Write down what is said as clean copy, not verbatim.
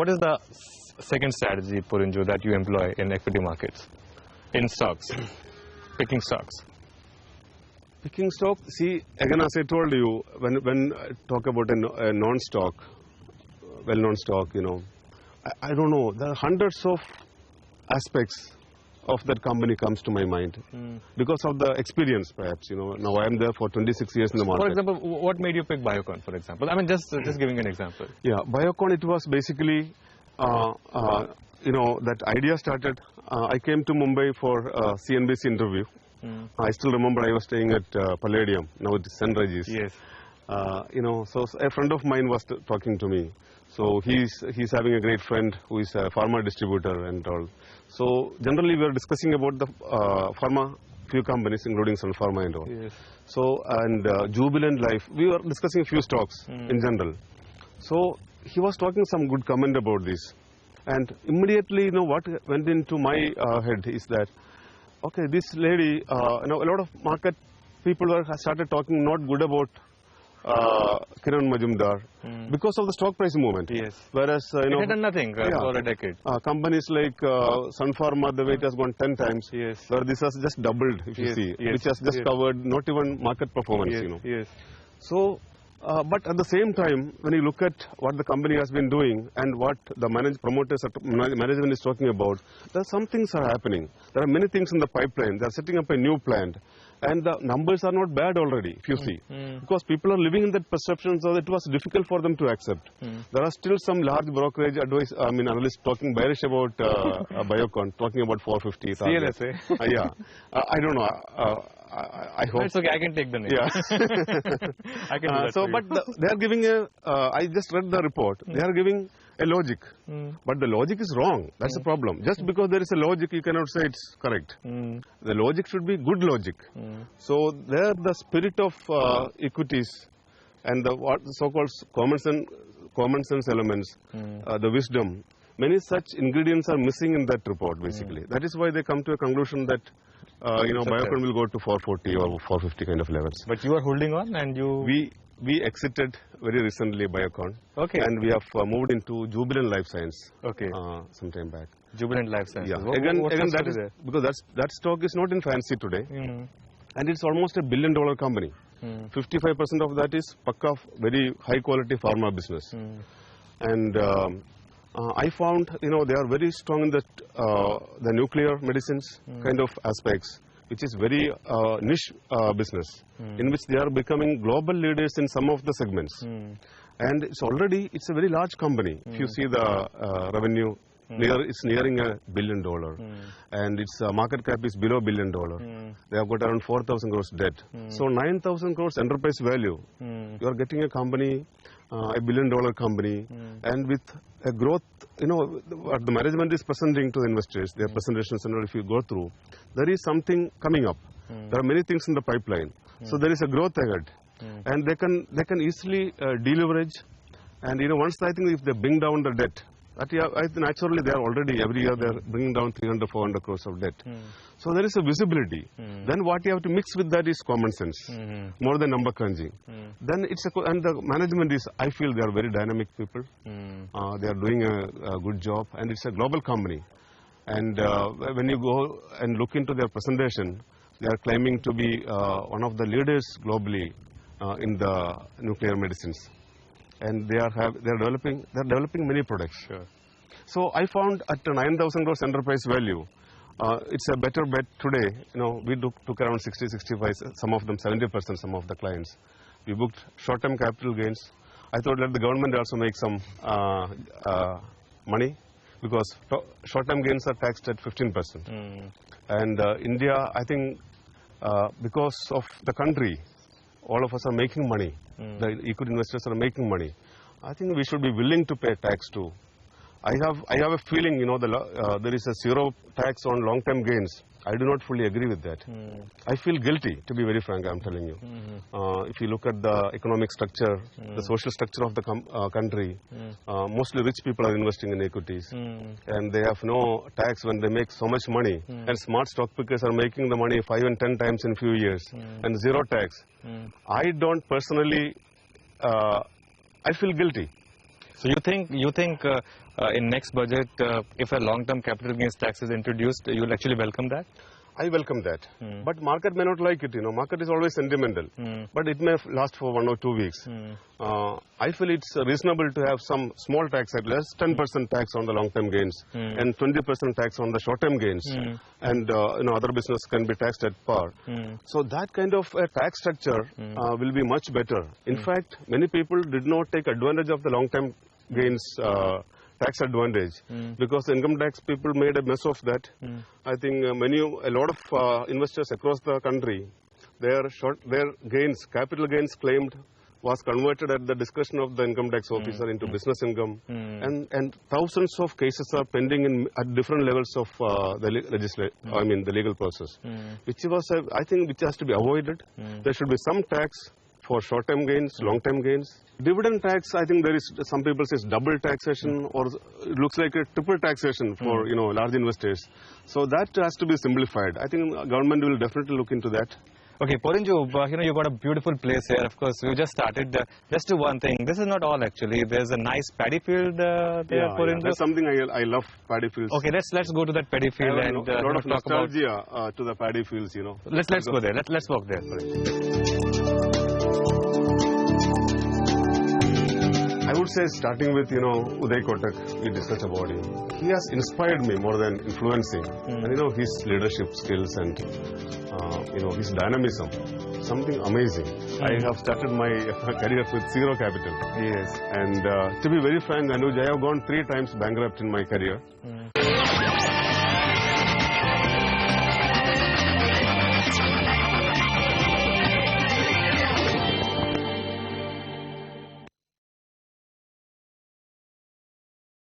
What is the second strategy, Porinju, that you employ in equity markets, in stocks, picking stocks? Picking stock, see, again, as I told you, when I talk about a non-stock, well-known stock, you know, I don't know, there are hundreds of aspects of that company comes to my mind because of the experience, perhaps, you know. Now I am there for 26 years in the market. For example, what made you pick Biocon, for example? I mean, just giving an example. Yeah, Biocon, it was basically, you know, that idea started. I came to Mumbai for a CNBC interview. I still remember I was staying at Palladium, now it is St. Regis. Yes. You know, so a friend of mine was talking to me. So he's having a great friend who is a pharma distributor and all. So generally we are discussing about the pharma few companies, including Sun Pharma and all. Yes. So and Jubilant Life, we were discussing a few stocks in general. So he was talking some good comment about this, and immediately, you know, what went into my head is that, okay, this lady, you know, a lot of market people started talking not good about Kiran Majumdar because of the stock price movement. Yes. Whereas, you know, it had done nothing for a decade. Companies like Sun Pharma, the weight has gone 10 times. Yes. Where this has just doubled, if you see, which has just covered not even market performance, you know. Yes. So, but at the same time, when you look at what the company has been doing and what the management is talking about, there are some things are happening. There are many things in the pipeline. They are setting up a new plant. And the numbers are not bad already, if you see. Because people are living in that perception, so it was difficult for them to accept. There are still some large brokerage analysts talking bearish about Biocon, talking about 450. CLSA. Yeah. I don't know. I hope. It's okay, I can take the name. Yeah. I can do that so, for but you. they are giving a, I just read the report, they are giving a logic. But the logic is wrong. That's the problem. Just because there is a logic, you cannot say it's correct. The logic should be good logic. So, there the spirit of equities and the what so-called common sense elements, the wisdom, many such ingredients are missing in that report, basically. That is why they come to a conclusion that you know, Biocon will go to 440 or 450 kind of levels. But you are holding on, and you... We exited very recently Biocon. Okay. And we have moved into Jubilant Life Science. Okay. Some time back. Jubilant Life Science. Yeah. Again, that is because that stock is not in fancy today. And it's almost $1 billion company. 55% of that is pakka very high quality pharma business. And I found, you know, they are very strong in the nuclear medicines kind of aspects, which is very niche business, in which they are becoming global leaders in some of the segments. And it's a very large company. If you see the revenue, it's nearing $1 billion. And its market cap is below $1 billion. They have got around 4,000 crores debt. So 9,000 crores enterprise value. You are getting a company, $1 billion company, and with a growth, you know, what the management is presenting to the investors, their presentations, and if you go through, there is something coming up. There are many things in the pipeline. So there is a growth ahead. And they can easily deleverage. And, you know, once I think if they bring down the debt, naturally they are already, every year they are bringing down 300, 400 crores of debt. So there is a visibility. Then what you have to mix with that is common sense, more than number crunching. Then and the management is, I feel they are very dynamic people. They are doing a good job, and it's a global company. And when you go and look into their presentation, they are claiming to be one of the leaders globally in the nuclear medicines. And they are developing many products. Sure. So I found at 9,000 crores enterprise value, it's a better bet today. You know, we took around 60, 65, some of them 70%, some of the clients. We booked short-term capital gains. I thought let the government also make some money, because short-term gains are taxed at 15%. And India, I think, because of the country, all of us are making money. The equity investors are making money. I think we should be willing to pay tax too. I have a feeling, you know, there is a zero tax on long-term gains. I do not fully agree with that. I feel guilty, to be very frank, I'm telling you. If you look at the economic structure, the social structure of the country, mostly rich people are investing in equities. And they have no tax when they make so much money. And smart stock pickers are making the money 5 and 10 times in few years. And zero tax. I don't personally, I feel guilty. So you think in next budget, if a long-term capital gains tax is introduced, you will actually welcome that? I welcome that. But market may not like it, Market is always sentimental. But it may last for 1 or 2 weeks. I feel it's reasonable to have some small tax, at least 10% tax on the long-term gains and 20% tax on the short-term gains. And, other business can be taxed at par. So that kind of a tax structure will be much better. In fact, many people did not take advantage of the long-term gains tax advantage because the income tax people made a mess of that. I think a lot of investors across the country, their gains, capital gains claimed was converted at the discretion of the income tax officer into business income, and thousands of cases are pending at different levels of the legal process, which has to be avoided. There should be some tax for short-term gains, long-term gains. Dividend tax, I think there is, some people say double taxation, or it looks like a triple taxation for, large investors. So that has to be simplified. I think government will definitely look into that. Okay, Porinju, you've got a beautiful place here. Of course, we just started. Let's do one thing. This is not all, actually. There's a nice paddy field there, Porinju. Yeah, that's something I love, paddy fields. Okay, let's go to that paddy field and a lot of nostalgia to the paddy fields, Let's go there. Let's walk there, Porinju. I would say, starting with, Uday Kotak, we discussed about him. He has inspired me more than influencing. And, his leadership skills and, his dynamism, something amazing. I have started my career with zero capital. Yes. And to be very frank, Anuj, I have gone 3 times bankrupt in my career.